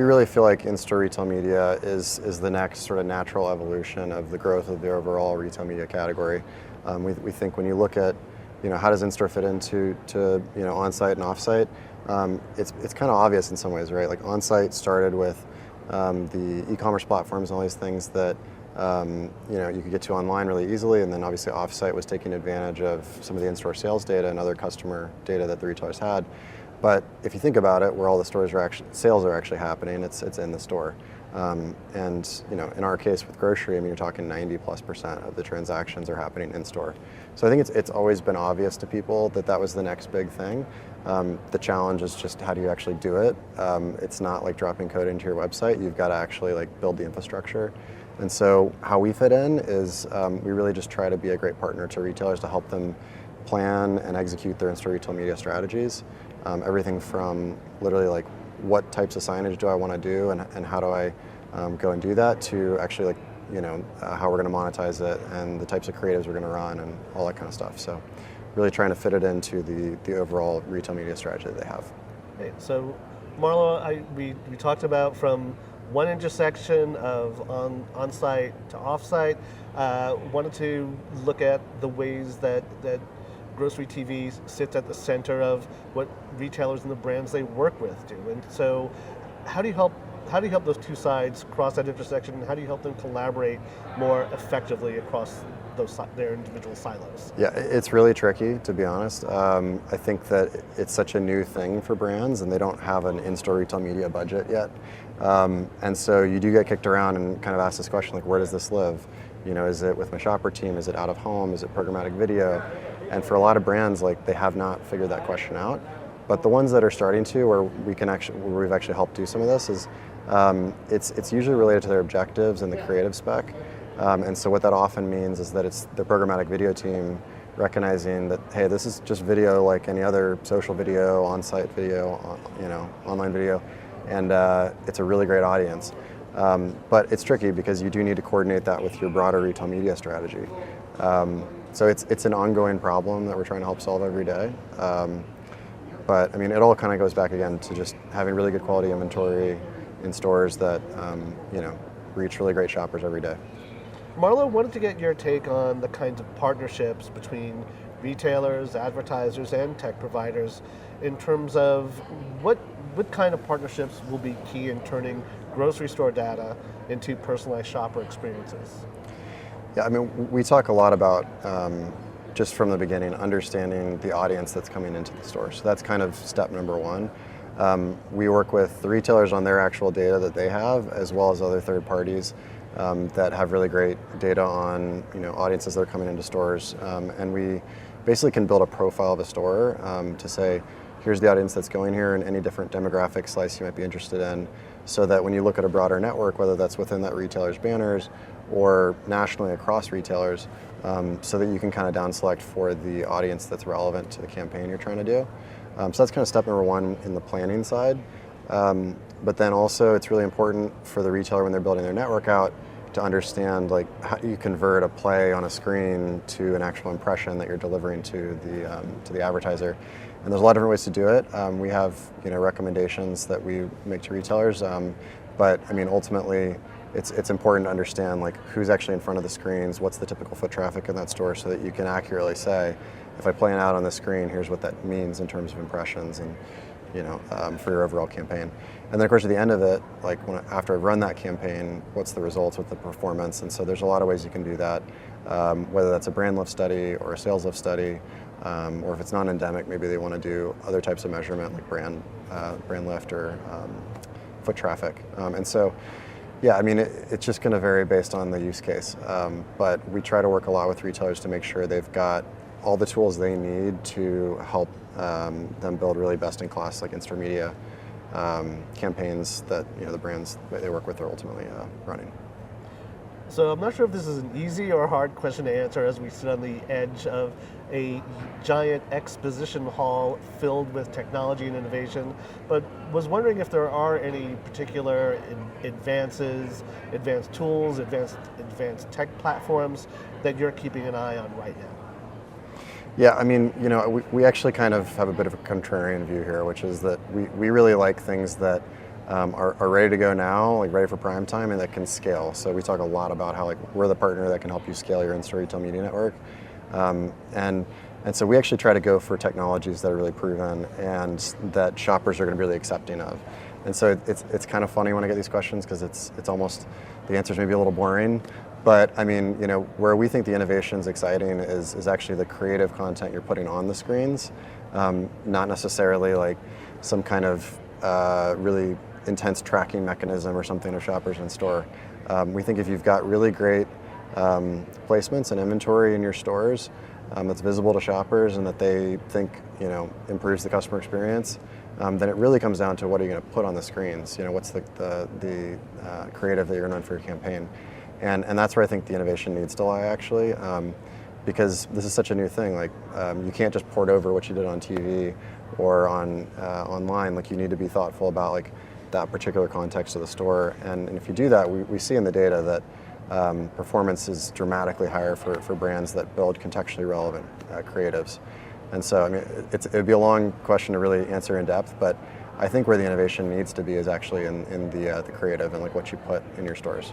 really feel like in-store retail media is the next sort of natural evolution of the growth of the overall retail media category. We think when you look at, how does in-store fit into on-site and off-site, it's kind of obvious in some ways, right? Like on-site started with the e-commerce platforms and all these things that you could get to online really easily, and then obviously off-site was taking advantage of some of the in-store sales data and other customer data that the retailers had. But if you think about it, where all the sales are actually happening, it's in the store. And in our case with grocery, you're talking 90+% of the transactions are happening in store. So I think it's always been obvious to people that was the next big thing. The challenge is just how do you actually do it? It's not like dropping code into your website. You've got to actually build the infrastructure. And so how we fit in is we really just try to be a great partner to retailers to help them plan and execute their in-store retail media strategies. Everything from literally what types of signage do I want to do and how do I go and do that, to actually how we're going to monetize it and the types of creatives we're going to run and all that kind of stuff. So really trying to fit it into the overall retail media strategy that they have. Okay, so Marlow, we talked about from one intersection of on-site to off-site. Wanted to look at the ways that grocery TV sits at the center of what retailers and the brands they work with do. And so how do you help those two sides cross that intersection, and how do you help them collaborate more effectively across their individual silos? Yeah, it's really tricky, to be honest. I think that it's such a new thing for brands, and they don't have an in-store retail media budget yet. And so you do get kicked around and kind of ask this question, where does this live? Is it with my shopper team? Is it out of home? Is it programmatic video? And for a lot of brands, they have not figured that question out. But the ones that are starting to, where we've actually helped do some of this, is it's usually related to their objectives and the creative spec. And so what that often means is that it's the programmatic video team recognizing that, hey, this is just video like any other social video, on-site video, online video, and it's a really great audience. But it's tricky because you do need to coordinate that with your broader retail media strategy. So it's an ongoing problem that we're trying to help solve every day. But it all kind of goes back again to just having really good quality inventory in stores that reach really great shoppers every day. Marlow, wanted to get your take on the kinds of partnerships between retailers, advertisers, and tech providers in terms of what kind of partnerships will be key in turning grocery store data into personalized shopper experiences. Yeah, we talk a lot about just from the beginning, understanding the audience that's coming into the store. So that's kind of step number one. We work with the retailers on their actual data that they have, as well as other third parties that have really great data on audiences that are coming into stores. And we basically can build a profile of a store to say, here's the audience that's going here and any different demographic slice you might be interested in, so that when you look at a broader network, whether that's within that retailer's banners or nationally across retailers, so that you can kind of down select for the audience that's relevant to the campaign you're trying to do. So that's kind of step number one in the planning side. But then also it's really important for the retailer when they're building their network out to understand how do you convert a play on a screen to an actual impression that you're delivering to the advertiser. And there's a lot of different ways to do it. We have recommendations that we make to retailers, but ultimately it's important to understand who's actually in front of the screens, what's the typical foot traffic in that store, so that you can accurately say, if I play an ad on the screen, here's what that means in terms of impressions and for your overall campaign. And then of course at the end of it, after I've run that campaign, what's the results with the performance? And so there's a lot of ways you can do that, whether that's a brand lift study or a sales lift study, or if it's non-endemic, maybe they want to do other types of measurement like brand lift or foot traffic. And so, yeah, it's just going to vary based on the use case. But we try to work a lot with retailers to make sure they've got all the tools they need to help them build really best-in-class in-store media campaigns that the brands that they work with are ultimately running. So I'm not sure if this is an easy or hard question to answer as we sit on the edge of a giant exposition hall filled with technology and innovation, but was wondering if there are any particular advanced tools, advanced tech platforms that you're keeping an eye on right now. Yeah, we actually kind of have a bit of a contrarian view here, which is that we really like things that are ready to go now, like ready for prime time, and that can scale. So we talk a lot about how like we're the partner that can help you scale your in-store retail media network. And so we actually try to go for technologies that are really proven and that shoppers are going to be really accepting of. And so it's kind of funny when I get these questions because it's almost, the answers may be a little boring. But I mean, you know, where we think the innovation is exciting is actually the creative content you're putting on the screens, not necessarily like some kind of really intense tracking mechanism or something of shoppers in store. We think if you've got really great placements and inventory in your stores that's visible to shoppers and that they think, you know, improves the customer experience, then it really comes down to what are you going to put on the screens. You know, what's the creative that you're going to run for your campaign, and that's where I think the innovation needs to lie actually, because this is such a new thing. Like you can't just port over what you did on TV or on online. Like you need to be thoughtful about like that particular context of the store, and if you do that, we see in the data that performance is dramatically higher for brands that build contextually relevant creatives. And so, I mean, it would be a long question to really answer in depth, but I think where the innovation needs to be is actually in the creative and like what you put in your stores.